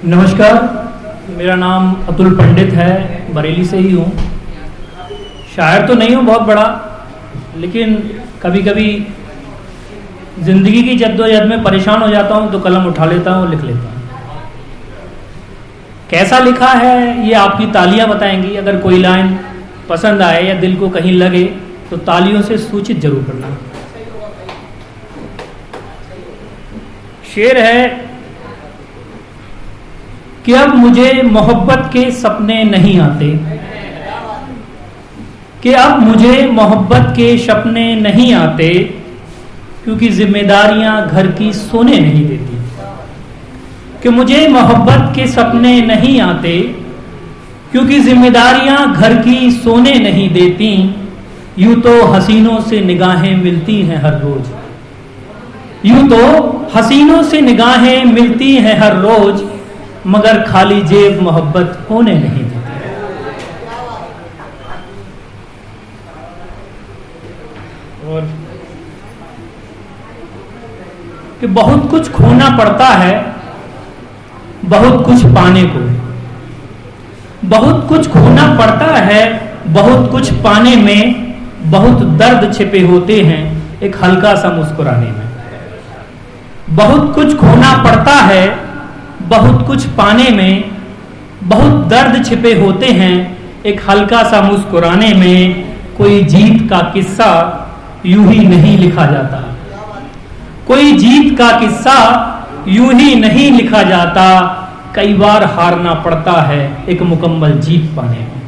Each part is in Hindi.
नमस्कार, मेरा नाम अतुल पंडित है, बरेली से ही हूँ। शायर तो नहीं हूँ बहुत बड़ा, लेकिन कभी कभी ज़िंदगी की जद्दोजहद में परेशान हो जाता हूँ तो कलम उठा लेता हूँ, लिख लेता हूँ। कैसा लिखा है ये आपकी तालियां बताएंगी। अगर कोई लाइन पसंद आए या दिल को कहीं लगे तो तालियों से सूचित जरूर करना। शेर है कि अब मुझे मोहब्बत के सपने नहीं आते, कि अब मुझे मोहब्बत के सपने नहीं आते, क्योंकि जिम्मेदारियां घर की सोने नहीं देती। कि मुझे मोहब्बत के सपने नहीं आते, क्योंकि जिम्मेदारियां घर की सोने नहीं देती। यूं तो हसीनों से निगाहें मिलती हैं हर रोज, यूं तो हसीनों से निगाहें मिलती हैं हर रोज, मगर खाली जेब मोहब्बत होने नहीं देती। और कि बहुत कुछ खोना पड़ता है बहुत कुछ पाने को, बहुत कुछ खोना पड़ता है बहुत कुछ पाने में, बहुत दर्द छिपे होते हैं एक हल्का सा मुस्कुराने में। बहुत कुछ खोना पड़ता है बहुत कुछ पाने में, बहुत दर्द छिपे होते हैं एक हल्का सा मुस्कुराने में। कोई जीत का किस्सा यूं ही नहीं लिखा जाता, कोई जीत का किस्सा यूं ही नहीं लिखा जाता। कई बार हारना पड़ता है एक मुकम्मल जीत पाने में।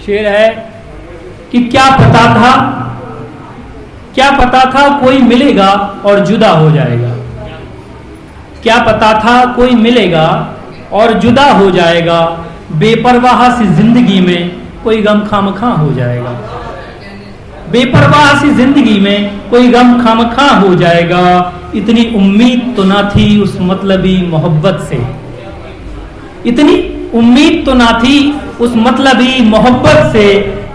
शेर है कि क्या पता था कोई मिलेगा और जुदा हो जाएगा। क्या पता था कोई मिलेगा और जुदा हो जाएगा। बेपरवाह सी जिंदगी में कोई गम खामखा हो जाएगा। बेपरवाह सी जिंदगी में कोई गम खामखा हो जाएगा। इतनी उम्मीद तो ना थी उस मतलबी मोहब्बत से, इतनी उम्मीद तो ना थी उस मतलबी मोहब्बत से,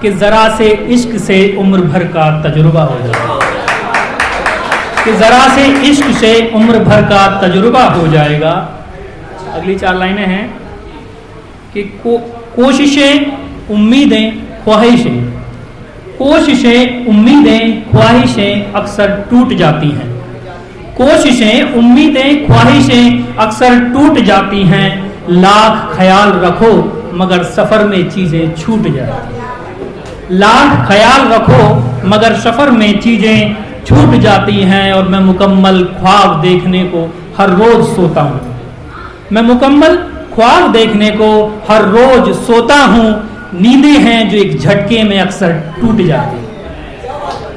कि जरा से इश्क से उम्र भर का तजुर्बा हो जाएगा। कि जरा से इश्क से उम्र भर का तजुर्बा हो जाएगा। अगली 4 लाइनें हैं कि कोशिशें उम्मीदें ख्वाहिशें, कोशिशें उम्मीदें ख्वाहिशें अक्सर टूट जाती हैं। कोशिशें उम्मीदें ख्वाहिशें अक्सर टूट जाती हैं। लाख ख्याल रखो मगर सफर में चीजें छूट जाती हैं। लाख ख्याल रखो मगर सफर में चीजें छूट जाती हैं। और मैं मुकम्मल ख्वाब देखने को हर रोज सोता हूँ, मैं मुकम्मल ख्वाब देखने को हर रोज सोता हूँ। नींदें हैं जो एक झटके में अक्सर टूट जाती हैं,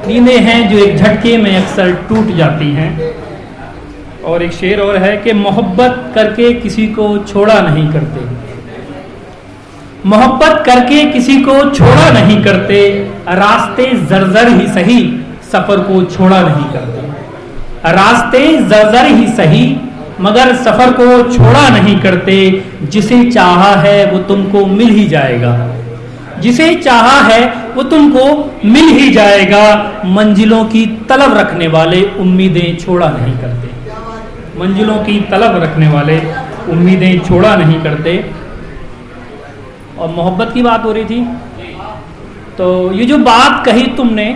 नींदें हैं जो एक झटके में अक्सर टूट जाती हैं। और एक शेर और है कि मोहब्बत करके किसी को छोड़ा नहीं करते, मोहब्बत करके किसी को छोड़ा नहीं करते। रास्ते जर्जर ही सही सफर को छोड़ा नहीं करते। रास्ते जर्जर ही सही मगर सफर को छोड़ा नहीं करते। जिसे चाहा है वो तुमको मिल ही जाएगा, जिसे चाहा है वो तुमको मिल ही जाएगा। मंजिलों की तलब रखने वाले उम्मीदें छोड़ा नहीं करते, मंजिलों की तलब रखने वाले उम्मीदें छोड़ा नहीं करते। और मोहब्बत की बात हो रही थी, तो ये जो बात कही तुमने,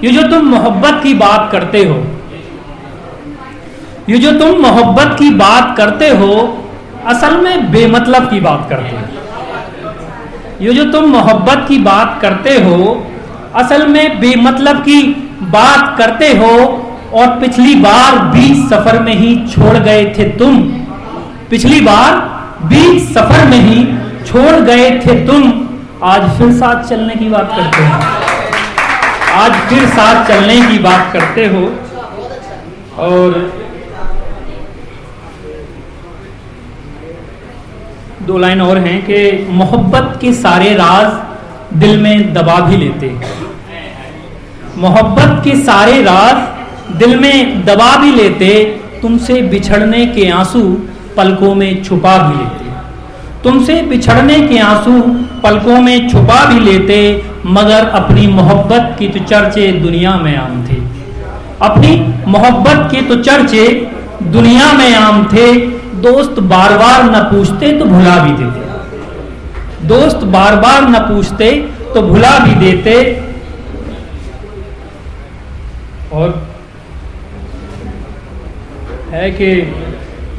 ये जो तुम मोहब्बत की बात करते हो, ये जो तुम मोहब्बत की बात करते हो, असल में बेमतलब की बात करते हो। ये जो तुम मोहब्बत की बात करते हो, असल में बेमतलब की बात करते हो। और पिछली बार बीच सफर में ही छोड़ गए थे तुम, पिछली बार बीच सफर में ही छोड़ गए थे तुम। आज फिर साथ चलने की बात करते हो, आज फिर साथ चलने की बात करते हो। और 2 लाइन और हैं कि मोहब्बत के सारे राज दिल में दबा भी लेते, मोहब्बत के सारे राज दिल में दबा भी लेते। तुमसे बिछड़ने के आंसू पलकों में छुपा भी लेते, तुमसे बिछड़ने के आंसू पलकों में छुपा भी लेते। मगर अपनी मोहब्बत की तो चर्चे दुनिया में आम थे, अपनी मोहब्बत के तो चर्चे दुनिया में आम थे, दोस्त बार बार न पूछते तो भुला भी देते। दोस्त बार बार न पूछते तो भुला भी देते। और है कि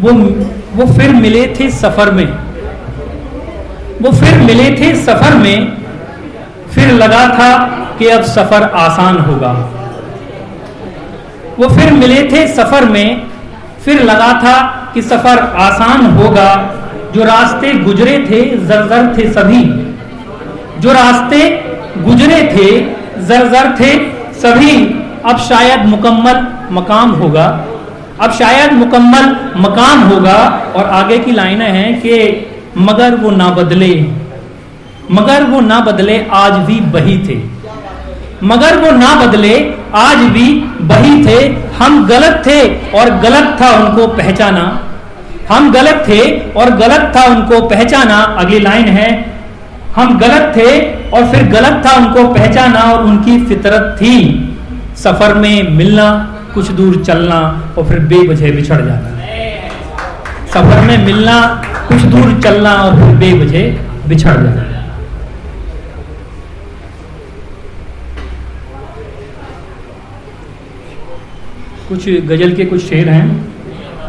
वो फिर मिले थे सफर में, वो फिर मिले थे सफर में, फिर लगा था कि अब सफर आसान होगा। वो फिर मिले थे सफर में, फिर लगा था कि सफर आसान होगा। जो रास्ते गुजरे थे जर्जर थे सभी, जो रास्ते गुजरे थे जर्जर थे सभी, अब शायद मुकम्मल मकाम होगा, अब शायद मुकम्मल मकाम होगा। और आगे की लाइनें हैं कि मगर वो ना बदले, मगर वो ना बदले आज भी वही थे, मगर वो ना बदले आज भी वही थे। हम गलत थे और गलत था उनको पहचाना, हम गलत थे और गलत था उनको पहचाना। अगली लाइन है, हम गलत थे और फिर गलत था उनको पहचाना। और उनकी फितरत थी सफर में मिलना, कुछ दूर चलना और फिर बेवजह बिछड़ जाना। सफर में मिलना, कुछ दूर चलना और फिर बेवजह बिछड़ जाना। कुछ गजल के कुछ शेर हैं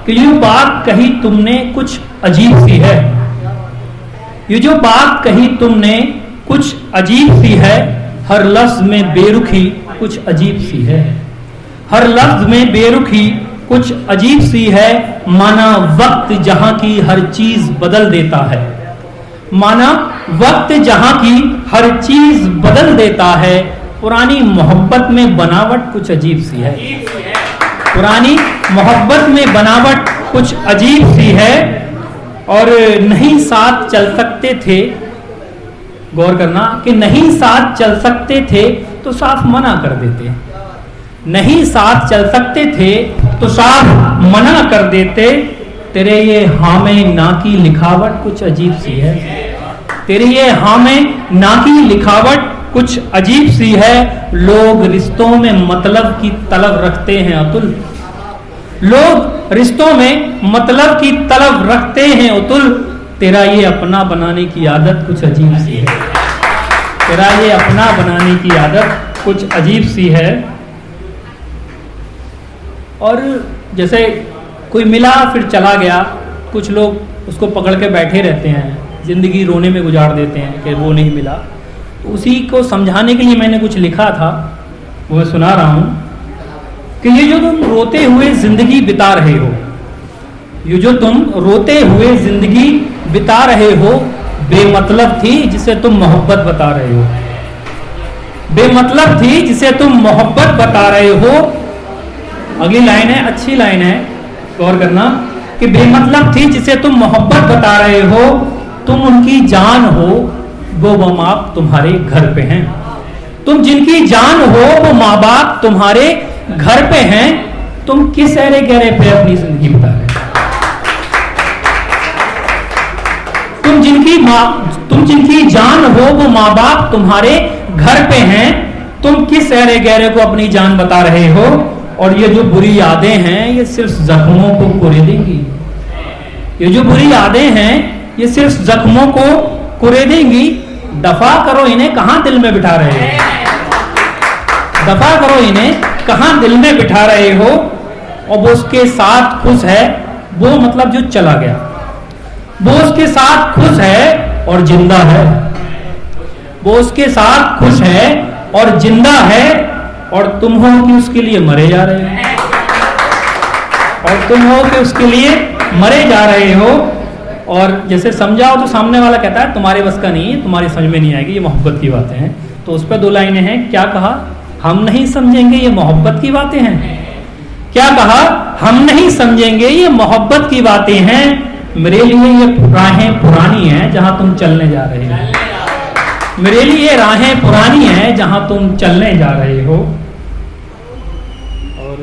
कि ये बात कही तुमने कुछ अजीब सी है, ये जो बात कही तुमने कुछ अजीब सी है। हर लफ्ज में बेरुखी कुछ अजीब सी है, हर लफ्ज में बेरुखी कुछ अजीब सी है। माना वक्त जहां की हर चीज बदल देता है, माना वक्त जहां की हर चीज बदल देता है। पुरानी मोहब्बत में बनावट कुछ अजीब सी है, पुरानी मोहब्बत में बनावट कुछ अजीब सी है। और नहीं साथ चल सकते थे, गौर करना कि नहीं साथ चल सकते थे तो साफ मना कर देते, नहीं साथ चल सकते थे तो साफ मना कर देते। तेरे ये हाँ में ना की लिखावट कुछ अजीब सी है, तेरे ये हाँ में ना की लिखावट कुछ अजीब सी है। लोग रिश्तों में मतलब की तलब रखते हैं अतुल, लोग रिश्तों में मतलब की तलब रखते हैं अतुल। तेरा ये अपना बनाने की आदत कुछ अजीब सी है, तेरा ये अपना बनाने की आदत कुछ अजीब सी है। और जैसे कोई मिला फिर चला गया, कुछ लोग उसको पकड़ के बैठे रहते हैं, जिंदगी रोने में गुजार देते हैं कि वो नहीं मिला। तो उसी को समझाने के लिए मैंने कुछ लिखा था, वो मैं सुना रहा हूं कि ये जो तुम रोते हुए जिंदगी बिता रहे हो, ये जो तुम रोते हुए जिंदगी बिता रहे हो, बेमतलब थी जिसे तुम मोहब्बत बता रहे हो, बेमतलब थी जिसे तुम मोहब्बत बता रहे हो। अगली लाइन है, अच्छी लाइन है, गौर करना कि बेमतलब थी जिसे तुम मोहब्बत बता रहे हो। तुम उनकी जान हो, वो माँ बाप तुम्हारे घर पे हैं, तुम जिनकी जान हो वो माँ बाप तुम्हारे घर पे हैं। तुम किस ऐरे गहरे पे अपनी जिंदगी बिता रहे हो, तुम जिनकी जान हो वो माँ बाप तुम्हारे घर पे हैं। तुम किस ऐरे गहरे को अपनी जान बता रहे हो। और ये जो बुरी यादें हैं ये सिर्फ जख्मों को कुरेदेंगी, ये जो बुरी यादें हैं ये सिर्फ जख्मों को कुरेदेंगी। दफा करो इन्हें, कहां दिल में बिठा रहे हो, दफा करो इन्हें, कहां दिल में बिठा रहे हो। और वो उसके साथ खुश है, वो मतलब जो चला गया, वो उसके साथ खुश है और जिंदा है, वो उसके साथ खुश है और जिंदा है। और तुम हो कि उसके लिए मरे जा रहे हो, और तुम हो कि उसके लिए मरे जा रहे हो। और जैसे समझाओ तो सामने वाला कहता है तुम्हारे बस का नहीं है, तुम्हारी समझ में नहीं आएगी, ये मोहब्बत की बातें हैं। तो उस पर दो लाइनें हैं, क्या कहा, हम नहीं समझेंगे ये मोहब्बत की बातें हैं, क्या कहा, हम नहीं समझेंगे ये मोहब्बत की बातें हैं। मेरे लिए ये राहें पुरानी हैं जहां तुम चलने जा रहे हो, मेरे लिए राहें पुरानी हैं जहां तुम चलने जा रहे हो। और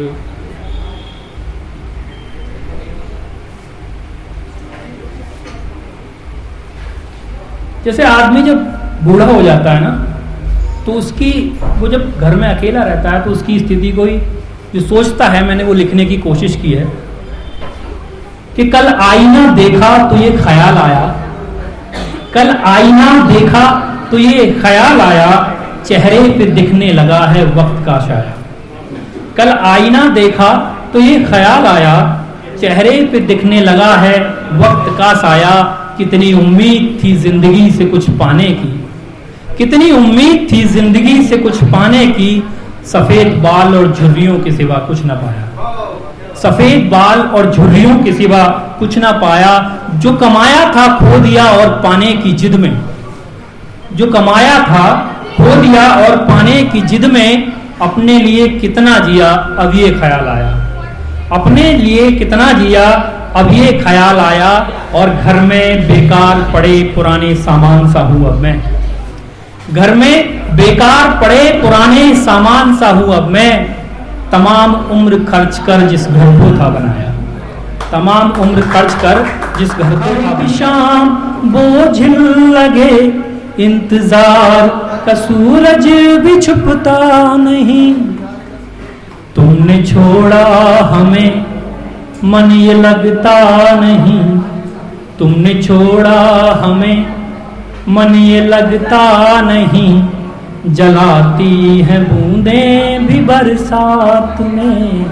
जैसे आदमी जब बूढ़ा हो जाता है ना, तो उसकी वो जब घर में अकेला रहता है तो उसकी स्थिति कोई जो सोचता है, मैंने वो लिखने की कोशिश की है कि कल आईना देखा तो ये ख्याल आया, कल आईना देखा तो ये ख्याल आया, चेहरे पे दिखने लगा है वक्त का साया। कल आईना देखा तो ये ख्याल आया, चेहरे पे दिखने लगा है वक्त का साया। कितनी उम्मीद थी जिंदगी से कुछ पाने की, कितनी उम्मीद थी जिंदगी से कुछ पाने की, सफेद बाल और झुर्रियों के सिवा कुछ ना पाया। सफेद बाल और झुर्रियों के सिवा कुछ ना पाया। जो कमाया था खो दिया और पाने की जिद में, जो कमाया था खो दिया और पाने की जिद में, अपने लिए कितना जिया अब ये ख्याल आया, अपने लिए कितना जिया अब ये ख्याल आया। और घर में बेकार पड़े पुराने सामान सा हूं अब मैं, घर में बेकार पड़े पुराने सामान सा हूं अब मैं। तमाम उम्र खर्च कर जिस घर को था बनाया, तमाम उम्र खर्च कर जिस घर को था। शाम बोझिल लगे इंतजार का सूरज भी छुपता नहीं, तुमने छोड़ा हमें मन ये लगता नहीं, तुमने छोड़ा हमें मन ये लगता नहीं। जलाती है बूंदें भी बरसात में,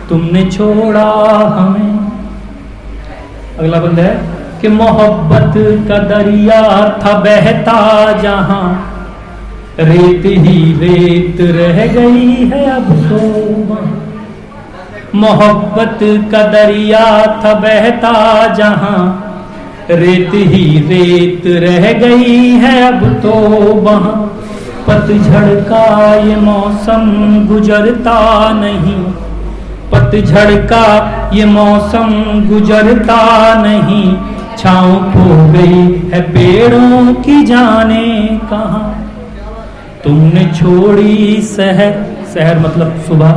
तुमने छोड़ा हमें। अगला बंद है कि मोहब्बत का दरिया था बहता जहां, रेत ही रेत रह गई है अब तो। मोहब्बत का दरिया था बहता जहां, रेत ही रेत रह गई है अब तो वहां। पतझड़ का ये मौसम गुजरता नहीं, पतझड़ का ये मौसम गुजरता नहीं। छाँव खो गई है पेड़ों की जाने कहाँ, तुमने छोड़ी शहर, शहर मतलब सुबह,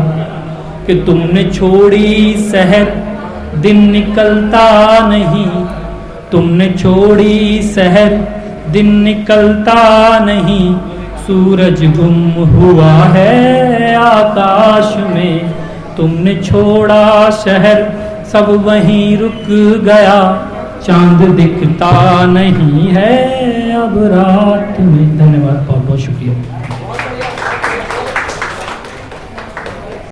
कि तुमने छोड़ी शहर दिन निकलता नहीं, तुमने छोड़ी शहर दिन निकलता नहीं। सूरज गुम हुआ है आकाश में, तुमने छोड़ा शहर सब वहीं रुक गया। चांद दिखता नहीं है अब रात में। धन्यवाद, बहुत बहुत शुक्रिया।